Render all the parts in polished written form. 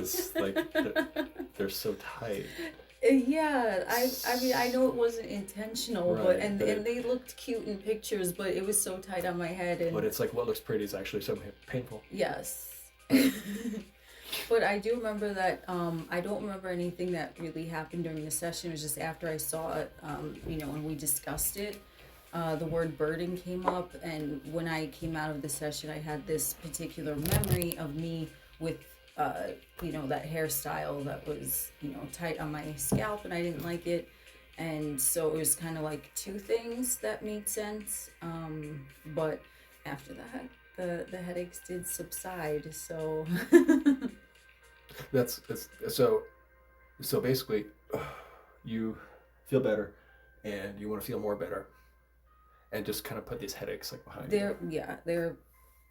because like they're so tight. Yeah, I mean I know it wasn't intentional, but Right, and they looked cute in pictures, but it was so tight on my head but and it's like what looks pretty is actually so painful. yes. Right. But I do remember that I don't remember anything that really happened during the session. It was just after I saw it, and we discussed it. The word burden came up, and when I came out of the session, I had this particular memory of me with, that hairstyle that was, tight on my scalp, and I didn't like it. And so it was kind of like two things that made sense. But after that, the headaches did subside. So That's so basically, you feel better, and you want to feel more better, and just kind of put these headaches like behind you. they're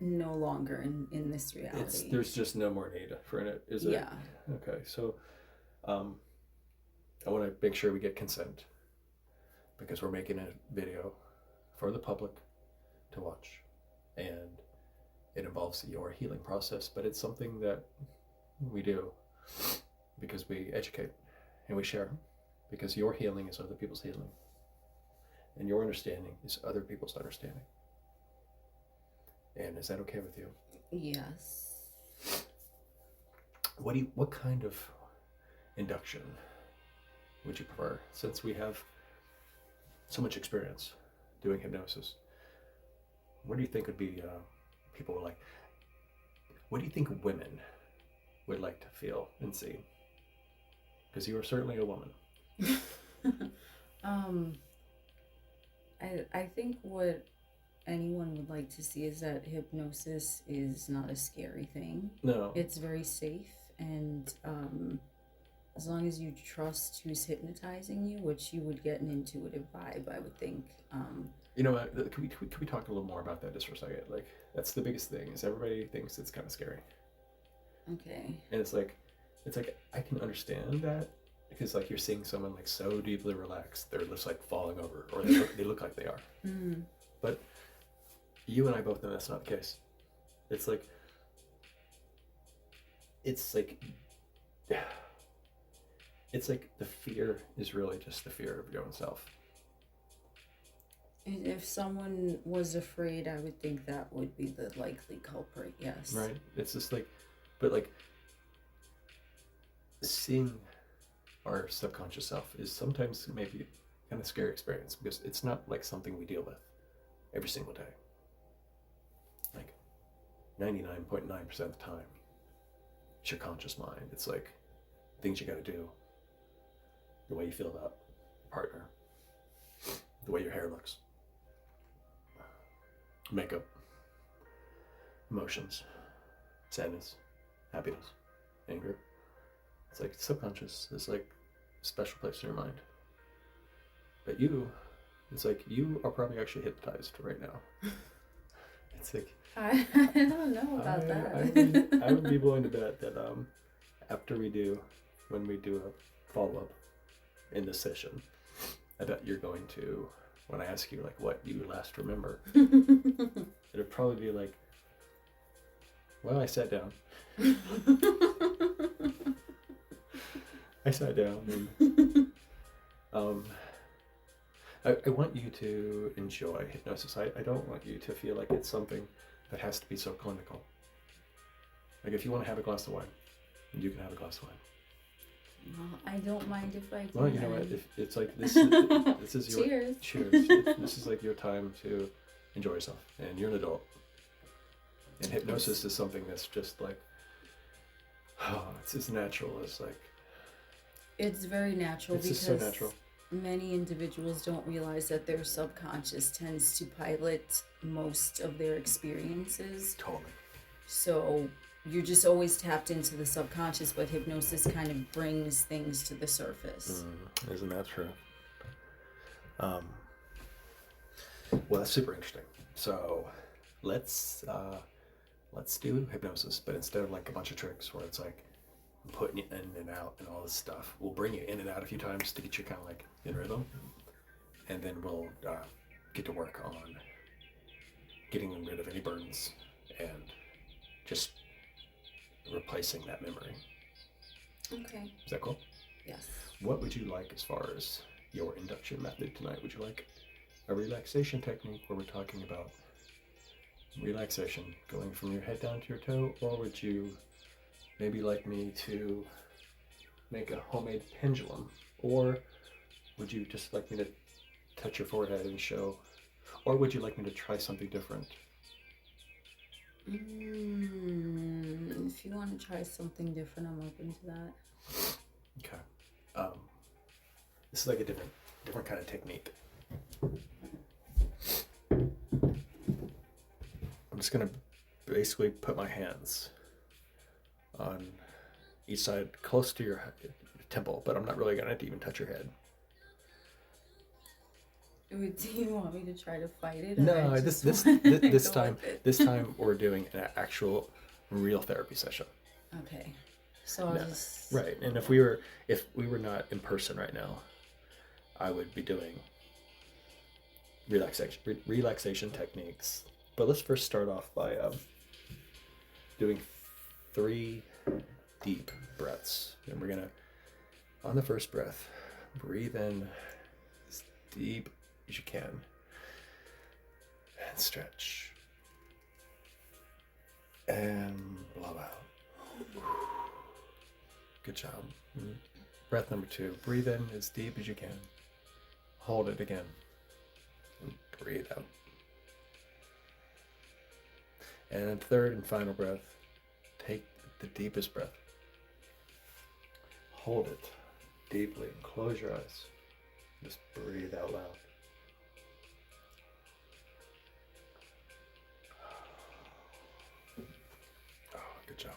no longer in this It's reality. there's just no more need for it, is it? Yeah. Okay, so um, I want to make sure we get consent because we're making a video for the public to watch, and it involves your healing process, but it's something that we do because we educate and we share, because your healing is other people's healing, and your understanding is other people's understanding. And is that okay with you? Yes. What kind of induction would you prefer? Since we have so much experience doing hypnosis, what do you think would be people would like? What do you think women would like to feel and see? Because you are certainly a woman. um, I think what anyone would like to see is that hypnosis is not a scary thing. No. It's very safe, and as long as you trust who's hypnotizing you, which you would get an intuitive vibe, I would think. You know what? Could we talk a little more about that just for a second? Like, that's the biggest thing is everybody thinks it's kind of scary, Okay. and it's like I can understand that because like you're seeing someone like so deeply relaxed, they're just like falling over, or they look like they are. Mm. But you and I both know that's not the case. It's like it's like it's like the fear is really just the fear of your own self. If someone was afraid, I would think that would be the likely culprit, yes. Right? It's just like, but like seeing our subconscious self is sometimes maybe kind of scary experience because it's not like something we deal with every single day. Like 99.9% of the time, it's your conscious mind. It's like things you got to do, the way you feel about your partner, the way your hair looks, makeup, emotions, sadness, happiness, anger. It's like subconscious is like a special place in your mind. But it's like you are probably actually hypnotized right now. It's like I don't know about that. I would be willing to bet that after when we do a follow up in this session, I bet you're going to, when I ask you like what you last remember, it'll probably be like, well, I sat down. I sat down and I want you to enjoy hypnosis. I don't want you to feel like it's something that has to be so clinical. Like if you want to have a glass of wine, you can have a glass of wine. Well, I don't mind if I do. Well, you know what? If it's like this is your Cheers. Cheers. This is like your time to enjoy yourself, and you're an adult. And hypnosis is something that's just like, it's as natural as like. It's very natural It's because just so natural. many individuals don't realize that their subconscious tends to pilot most of their experiences. Totally. So you're just always tapped into the subconscious, but hypnosis kind of brings things to the surface. Isn't that true? Well, that's super interesting. So let's do hypnosis, but instead of like a bunch of tricks where it's like putting you in and out and all this stuff, we'll bring you in and out a few times to get you kind of like in rhythm, and then we'll get to work on getting rid of any burdens and just replacing that memory Okay. Is that cool? Yes. What would you like as far as your induction method tonight? Would you like a relaxation technique where we're talking about relaxation going from your head down to your toe, or would you maybe like me to make a homemade pendulum, or would you just like me to touch your forehead and show, or would you like me to try something different? If you want to try something different, I'm open to that. Okay. Um, this is like a different kind of technique. I'm just gonna basically put my hands on each side close to your temple, but I'm not really gonna even touch your head. Do you want me to try to fight it? No, this time we're doing an actual real therapy session. Okay. So I'll just right. And if we were not in person right now, I would be doing relaxation techniques. But let's first start off by doing 3 deep breaths. And we're gonna, on the first breath, breathe in as deep as you can and stretch and blow out. Good job. Breath number 2, breathe in as deep as you can, hold it again, and breathe out. And then third and final breath, take the deepest breath, hold it deeply and close your eyes, just breathe out loud. Good job.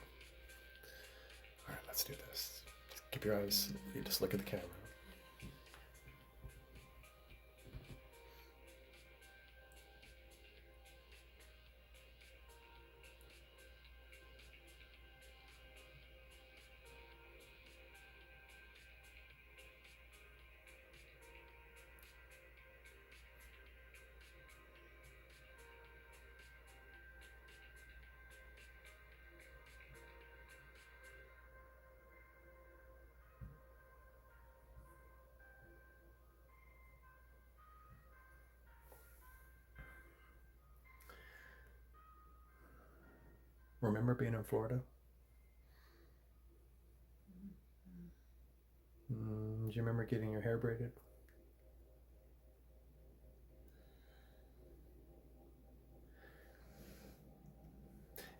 All right, let's do this. Just keep your eyes, you just look at the camera. Remember being in Florida? Do you remember getting your hair braided?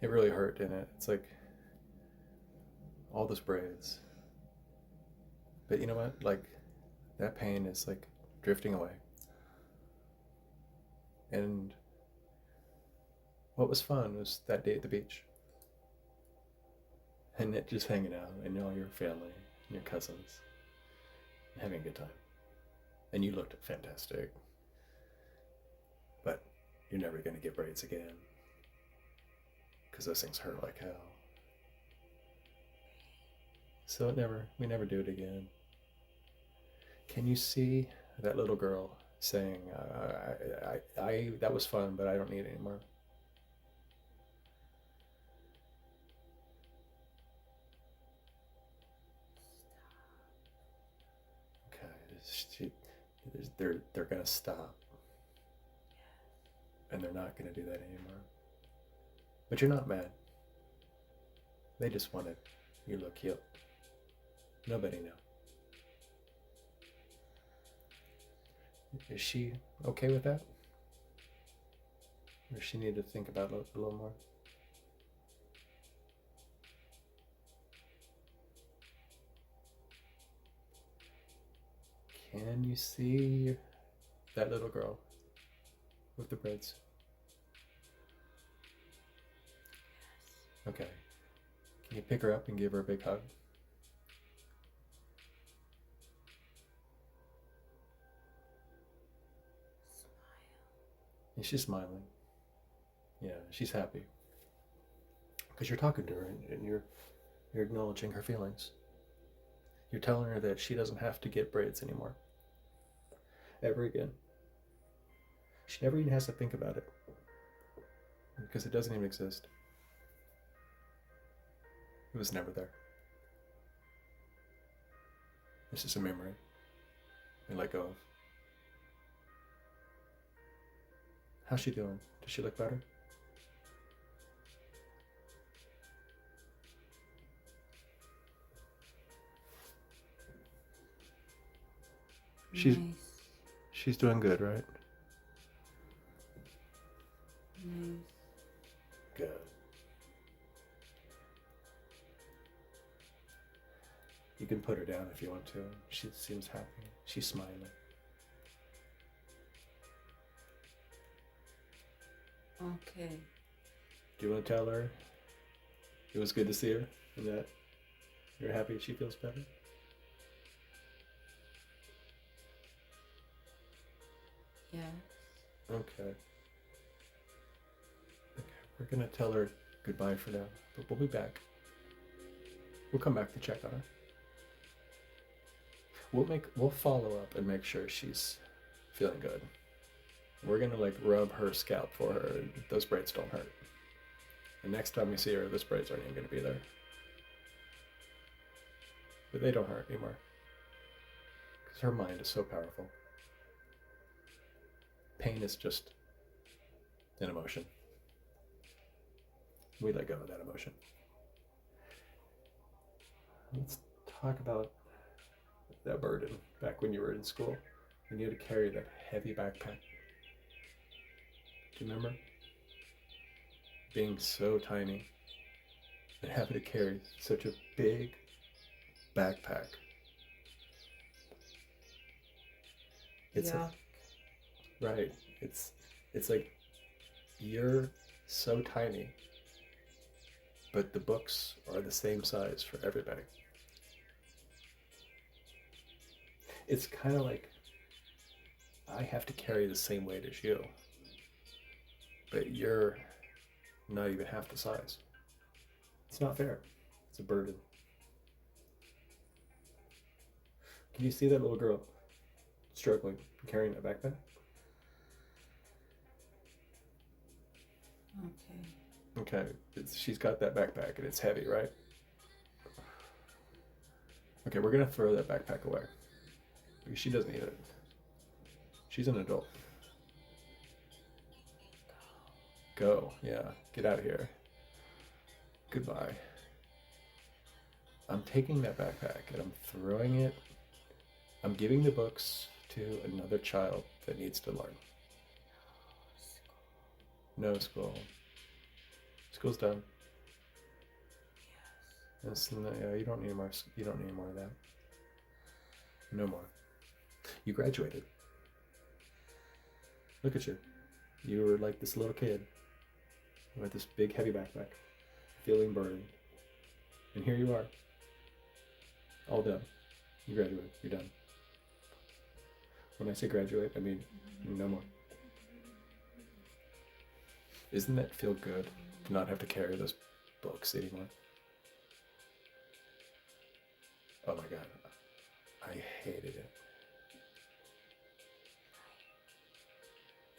It really hurt, didn't it? It's like all those braids. But you know what? Like, that pain is like drifting away. And what was fun was that day at the beach. And it just hanging out and all your family and your cousins and having a good time. And you looked fantastic. But you're never going to get braids again, because those things hurt like hell. So we never do it again. Can you see that little girl saying, that was fun, but I don't need it anymore? Okay, they're gonna stop, and they're not gonna do that anymore. But you're not mad. They just wanted you to look cute. Nobody knew. Is she okay with that? Or does she need to think about it a little more? Can you see that little girl with the braids? Okay. Can you pick her up and give her a big hug? And she's smiling. Yeah, she's happy. Because you're talking to her and you're acknowledging her feelings. You're telling her that she doesn't have to get braids anymore. Ever again. She never even has to think about it. Because it doesn't even exist. It was never there. This is a memory we let go of. How's she doing? Does she look better? She's Nice. she's doing good, right? Nice. Good. You can put her down if you want to. She seems happy. She's smiling. Okay. Do you want to tell her it was good to see her and that you're happy she feels better? Yes. Okay. We're gonna tell her goodbye for now, but we'll be back. We'll come back to check on her. We'll follow up and make sure she's feeling good. We're gonna like rub her scalp for her, and those braids don't hurt. And next time we see her, those braids aren't even gonna be there. But they don't hurt anymore. Because her mind is so powerful. Pain is just an emotion. We let go of that emotion. Let's talk about that burden back when you were in school. When you had to carry that heavy backpack. Do you remember? Being so tiny and having to carry such a big backpack. It's Yeah. right. It's like you're so tiny, but the books are the same size for everybody. It's kind of like I have to carry the same weight as you, but you're not even half the size. It's not fair. It's a burden. Can you see that little girl struggling, carrying that backpack? Okay. Okay, she's got that backpack and it's heavy, right? Okay, we're gonna throw that backpack away because she doesn't need it. She's an adult. Go, yeah, get out of here. Goodbye. I'm taking that backpack and I'm throwing it. I'm giving the books to another child that needs to learn. No school. School's done. Yeah, you don't need more. You don't need more of that. No more. You graduated. Look at you. You were like this little kid with this big heavy backpack, feeling burdened, and here you are. All done. You graduated. You're done. When I say graduate, I mean no more. Isn't that feel good to not have to carry those books anymore? Oh my God. I hated it.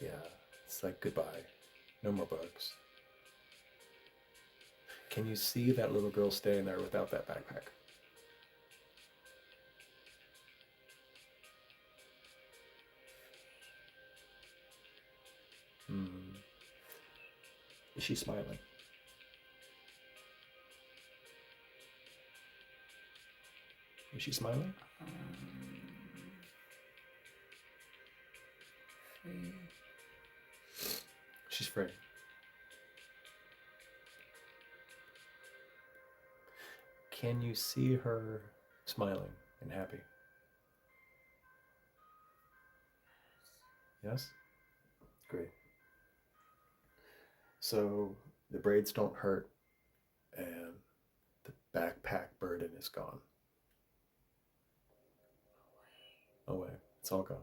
Yeah, it's like goodbye. No more books. Can you see that little girl staying there without that backpack? Is she smiling? Is she smiling? Free. She's free. Can you see her smiling and happy? Yes? Great. So the braids don't hurt and the backpack burden is gone. Away. It's all gone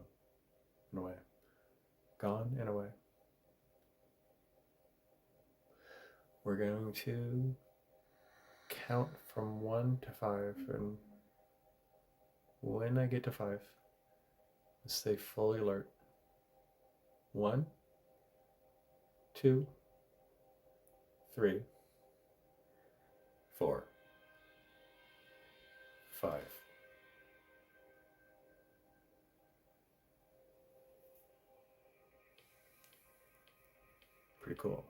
and away. Gone and away. We're going to count from 1 to 5, and when I get to 5, stay fully alert. 1, 2, 3, 4, 5. cool.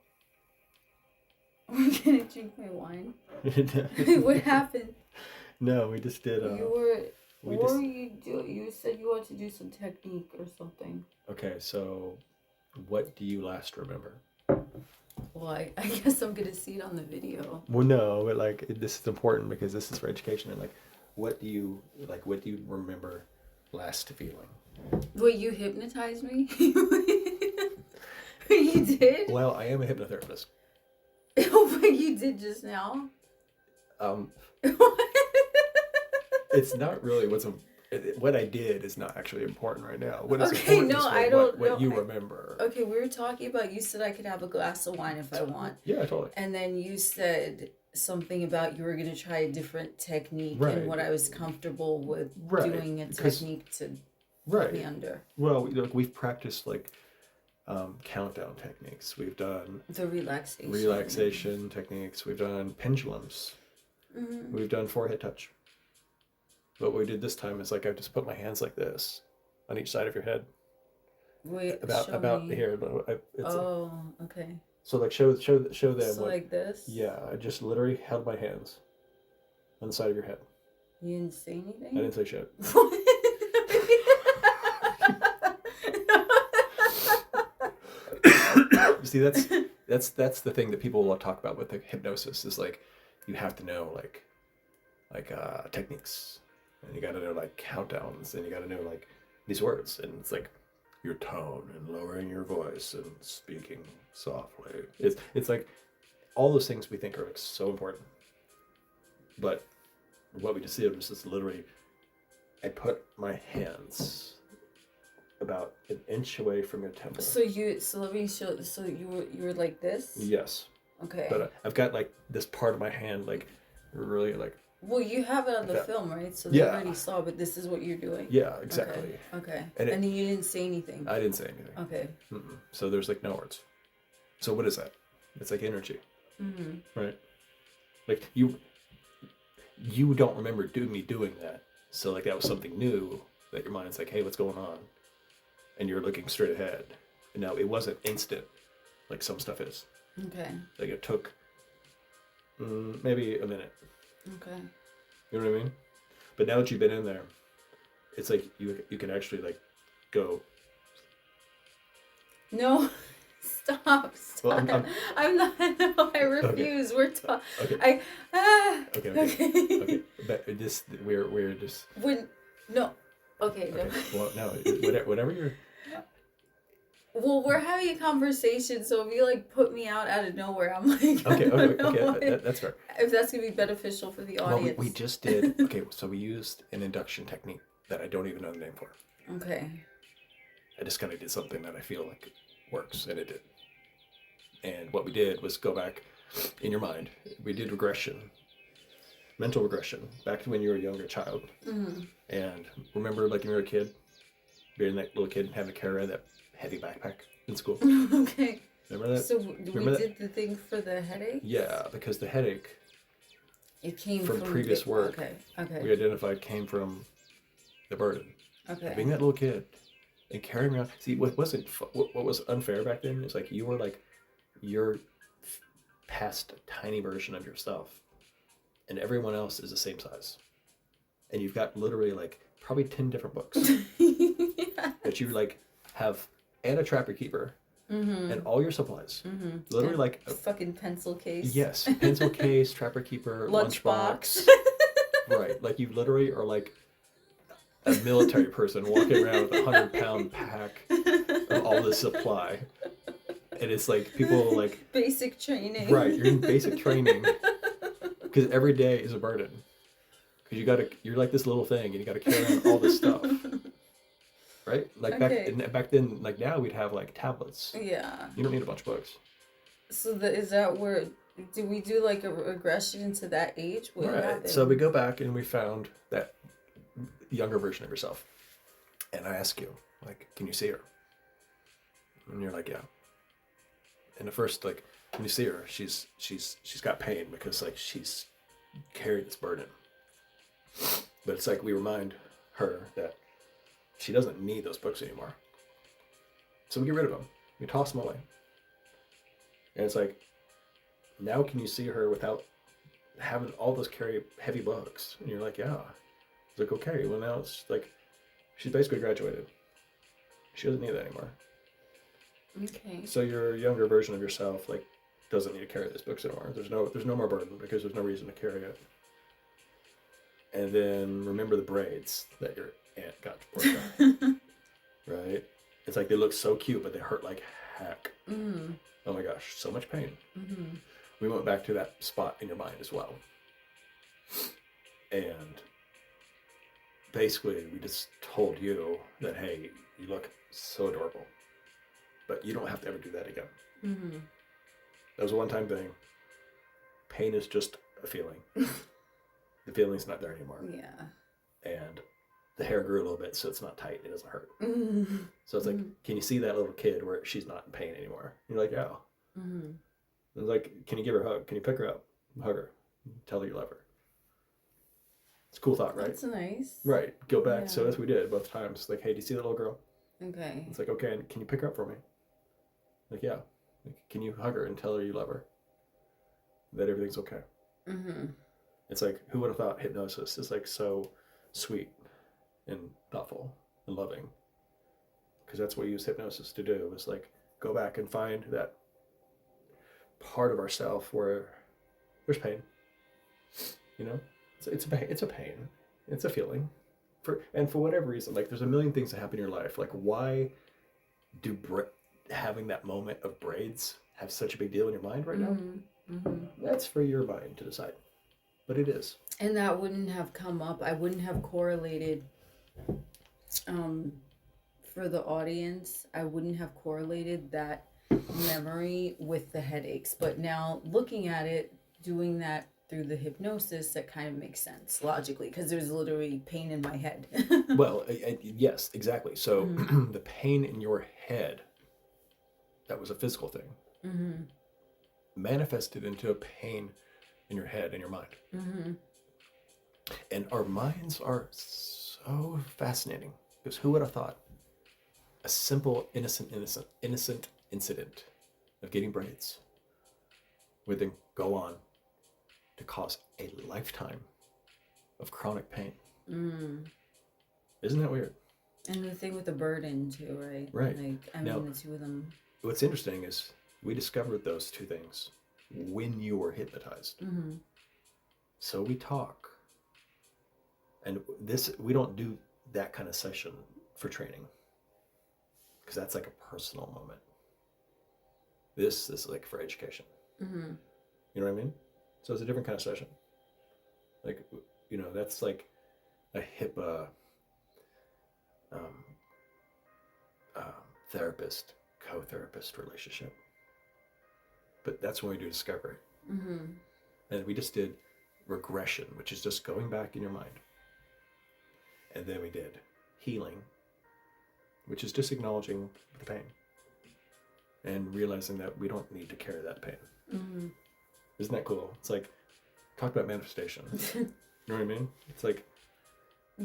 We're gonna drink my wine. What happened? No, we just did. What were you do? You said you wanted to do some technique or something. Okay, so what do you last remember? Well, I guess I'm gonna see it on the video. Well, no, but like this is important because this is for education. And like, what do you remember last feeling? Wait, you hypnotized me? You did? Well, I am a hypnotherapist. Oh, but you did just now. It's not really what I did is not actually important right now. What is Okay, important no, is I don't what know. you remember. Okay, we were talking about, you said I could have a glass of wine if I want. Yeah, totally. And then you said something about you were going to try a different technique Right. and what I was comfortable with doing a technique to put me under. Well, we've practiced like countdown techniques. We've done the relaxation techniques. We've done pendulums. Mm-hmm. We've done forehead touch. What we did this time is like I just put my hands like this on each side of your head. Wait, about me. Here. Okay. So like show them. So like this? Yeah, I just literally held my hands on the side of your head. You didn't say anything? I didn't say shit. See, that's the thing that people will talk about with the hypnosis is like you have to know like techniques, and you got to know like countdowns, and you got to know like these words, and it's like your tone and lowering your voice and speaking softly. It's like all those things we think are like so important, but what we just did was just literally I put my hands about an inch away from your temple. So let me show. So you were like this? Yes. Okay. But I've got like this part of my hand like really like. Well, you have it on the film, right? So they already saw, but this is what you're doing. Yeah, exactly. Okay. And then you didn't say anything. I didn't say anything. Okay. Mm-mm. So there's like no words. So what is that? It's like energy. Mm-hmm. Right. Like you don't remember me doing that. So like that was something new that your mind's like, hey, what's going on? And you're looking straight ahead. And now it wasn't instant like some stuff is. Okay. Like it took maybe a minute. Okay. You know what I mean? But now that you've been in there, it's like you can actually like go. No, stop. Well, I'm not. No, I refuse. Okay. We're talking. Okay. Okay. But we're just. No. Okay. No. Well, no. Whatever you're. Well, we're having a conversation, so if you like put me out of nowhere, I'm like, okay, that's fair. If that's gonna be beneficial for the audience. Well, we just did. Okay, so we used an induction technique that I don't even know the name for. Okay. I just kind of did something that I feel like works, and it did. And what we did was go back in your mind. We did mental regression, back to when you were a younger child. Mm-hmm. And remember, like when you were a kid, being that little kid and having to carry that heavy backpack in school. Okay. Remember that? So did the thing for the headache? Yeah, because the headache. It came from previous work. Okay. We identified came from the burden. Okay. Being that little kid and carrying around. See, what was unfair back then is like you were like your past tiny version of yourself, and everyone else is the same size, and you've got literally like probably 10 different books that you like have. And a trapper keeper, and all your supplies. Mm-hmm. Literally, and like a fucking pencil case. Yes, pencil case, trapper keeper, lunchbox. Right, like you literally are like a military person walking around with a 100-pound pack of all this supply, and it's like people like basic training. Right, you're in basic training because every day is a burden. Because you're like this little thing, and you got to carry on all this stuff. Right? Like back then, like now we'd have like tablets. Yeah. You don't need a bunch of books. So is that where, do we do like a regression into that age? What happened? So we go back and we found that younger version of yourself. And I ask you, like, can you see her? And you're like, yeah. And at first, like, when you see her, she's got pain because like she's carried this burden. But it's like we remind her that she doesn't need those books anymore. So we get rid of them. We toss them away. And it's like, now can you see her without having all those carry heavy books? And you're like, yeah. It's like, okay, well now it's like, she's basically graduated. She doesn't need that anymore. Okay. So your younger version of yourself, like, doesn't need to carry these books anymore. There's no more burden because there's no reason to carry it. And then remember the braids that your aunt got worked on. Right? It's like they look so cute, but they hurt like heck. Mm. Oh my gosh, so much pain. Mm-hmm. We went back to that spot in your mind as well. And basically, we just told you that, hey, you look so adorable, but you don't have to ever do that again. Mm-hmm. That was a one-time thing. Pain is just a feeling. The feeling's not there anymore. Yeah. And the hair grew a little bit, so it's not tight. It doesn't hurt. Mm-hmm. So it's like, can you see that little kid where she's not in pain anymore? You're like, yeah. Mm-hmm. It's like, can you give her a hug? Can you pick her up? Hug her. Tell her you love her. It's a cool thought, right? That's nice. Right. Go back. Yeah. So that's what we did both times. Like, hey, do you see that little girl? Okay. It's like, okay, and can you pick her up for me? Like, yeah. Like, can you hug her and tell her you love her? That everything's okay. Mm-hmm. It's like, who would have thought hypnosis is like so sweet and thoughtful and loving? Because that's what we use hypnosis to do, is like go back and find that part of ourself where there's pain. You know, it's a pain, it's a feeling, for whatever reason. Like there's a million things that happen in your life. Like why do having that moment of braids have such a big deal in your mind right now? Mm-hmm. That's for your mind to decide, but it is. And that wouldn't have come up. I wouldn't have correlated. For the audience, I wouldn't have correlated that memory with the headaches. But now looking at it, doing that through the hypnosis, that kind of makes sense logically, because there's literally pain in my head. Well, yes, exactly. So the pain in your head, that was a physical thing, manifested into a pain in your head and your mind. And our minds are so fascinating, because who would have thought a simple, innocent incident of getting braids would then go on to cause a lifetime of chronic pain? Isn't that weird? And the thing with the burden too, right? Right. Like, I Now, mean, the two of them. What's interesting is we discovered those two things when you were hypnotized. So we talk. And we don't do that kind of session for training, because that's like a personal moment. This is like for education. You know what I mean? So it's a different kind of session. Like, you know, that's like a HIPAA therapist, co-therapist relationship. But that's when we do discovery. And we just did regression, which is just going back in your mind. And then we did healing, which is just acknowledging the pain and realizing that we don't need to carry that pain. Isn't that cool? It's like, talk about manifestation. You know what I mean? It's like...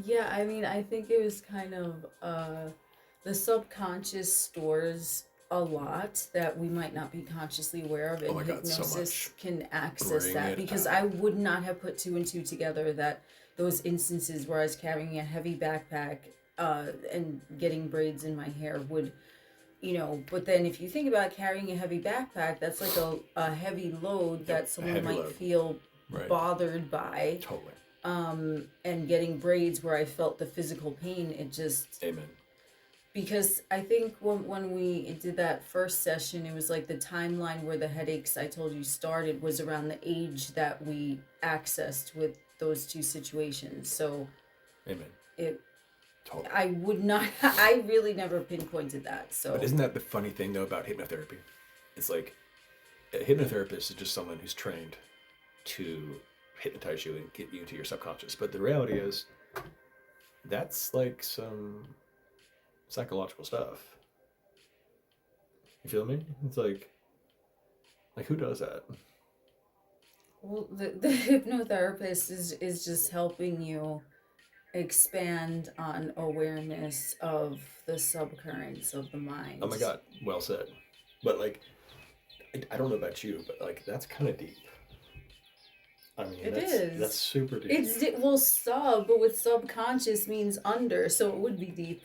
Yeah, I mean, I think it was kind of, the subconscious stores a lot that we might not be consciously aware of, and hypnosis can access that, because I would not have put two and two together, that those instances where I was carrying a heavy backpack and getting braids in my hair would, you know, but then if you think about carrying a heavy backpack, that's like a heavy load that someone might feel bothered by. Totally. And getting braids where I felt the physical pain, it just... Amen. Because I think when we did that first session, it was like the timeline where the headaches I told you started was around the age that we accessed with those two situations. So, amen. Totally. I would not. I really never pinpointed that. So, but isn't that the funny thing though about hypnotherapy? It's like a hypnotherapist is just someone who's trained to hypnotize you and get you into your subconscious. But the reality is, that's like some psychological stuff. You feel me? It's like who does that? Well, the hypnotherapist is just helping you expand on awareness of the subcurrents of the mind. Oh my God, well said. But like, I don't know about you, but like that's kind of deep. I mean, It that's is. super deep. Well, sub, but with subconscious means under, so it would be deep.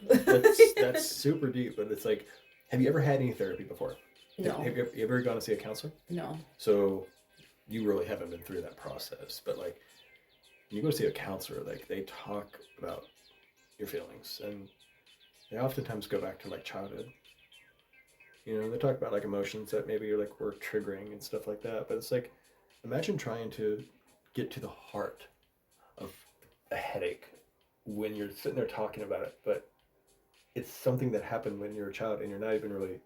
That's super deep, but it's like, have you ever had any therapy before? No, You ever gone to see a counselor? no. So you really haven't been through that process, but like when you go see a counselor, like they talk about your feelings, and they oftentimes go back to like childhood. You know, they talk about like emotions that maybe like were triggering and stuff like that. But it's like, imagine trying to get to the heart of a headache when you're sitting there talking about it, but it's something that happened when you're a child and you're not even really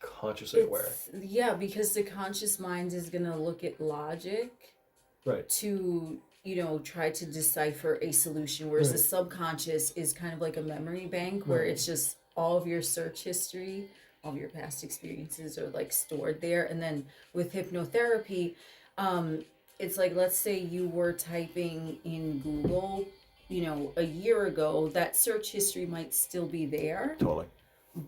consciously aware. Yeah, because the conscious mind is gonna look at logic Right. to try to decipher a solution, whereas the subconscious is kind of like a memory bank where it's just all of your search history, all of your past experiences are like stored there. And then with hypnotherapy, it's like, let's say you were typing in Google a year ago, that search history might still be there, Totally.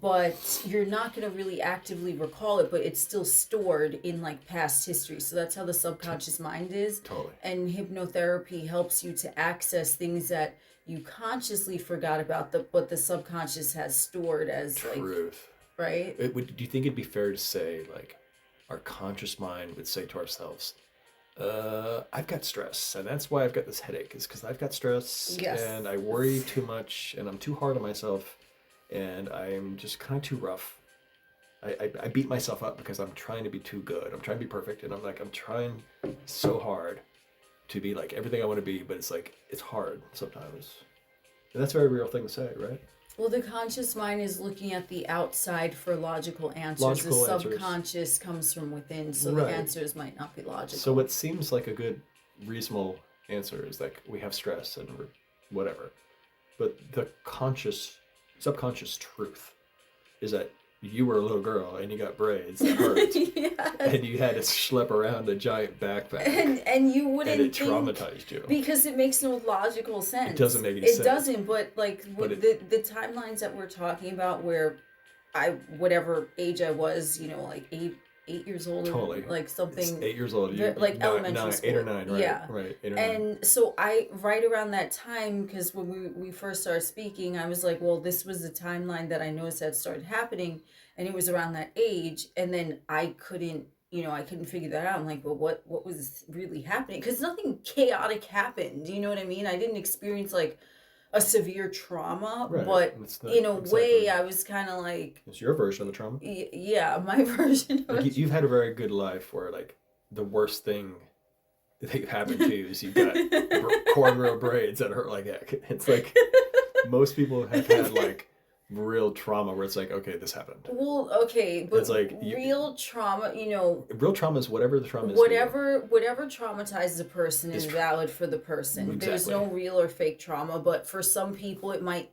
but you're not going to really actively recall it, but it's still stored in like past history. So that's how the subconscious mind is. Totally. And hypnotherapy helps you to access things that you consciously forgot about, but the subconscious has stored as Truth. Like, right? Do you think it'd be fair to say like our conscious mind would say to ourselves, I've got stress, and that's why I've got this headache, is because I've got stress, Yes. and I worry too much, and I'm too hard on myself, and I'm just kind of too rough. I beat myself up because I'm trying to be too good. I'm trying to be perfect, and I'm trying so hard to be like everything I want to be, but it's like, it's hard sometimes. And that's a very real thing to say, right? Well, the conscious mind is looking at the outside for logical answers. Logical the answers. Subconscious comes from within, so Right. the answers might not be logical. So what seems like a good, reasonable answer is like, we have stress and we're whatever. But the subconscious truth is that you were a little girl and you got braids that hurt. Yes. And you had to schlep around a giant backpack. And you wouldn't And it think, traumatized you. because it makes no logical sense. It doesn't make any sense. sense. It doesn't, but like But the timelines that we're talking about, where whatever age I was, like 8 years old, Totally. or like something. It's 8 years old. Like elementary school. 8 or 9, right? Yeah. Right. 8 or 9. And so right around that time, because when we first started speaking, I was like, well, this was the timeline that I noticed that started happening, and it was around that age. And then I couldn't figure that out. I'm like, well, what was really happening? Because nothing chaotic happened. You know what I mean? I didn't experience like a severe trauma, Right. but in a way, I was kind of like, it's your version of the trauma. Yeah, my version of Like it. you've had a very good life where like the worst thing that happened to you is you've got cornrow braids that hurt like heck. It's like most people have had like real trauma where it's like, okay, this happened. Well, okay, but It's like real trauma, real trauma is whatever the trauma is. whatever traumatizes a person is valid for the person. There's Exactly. no real or fake trauma, but for some people it might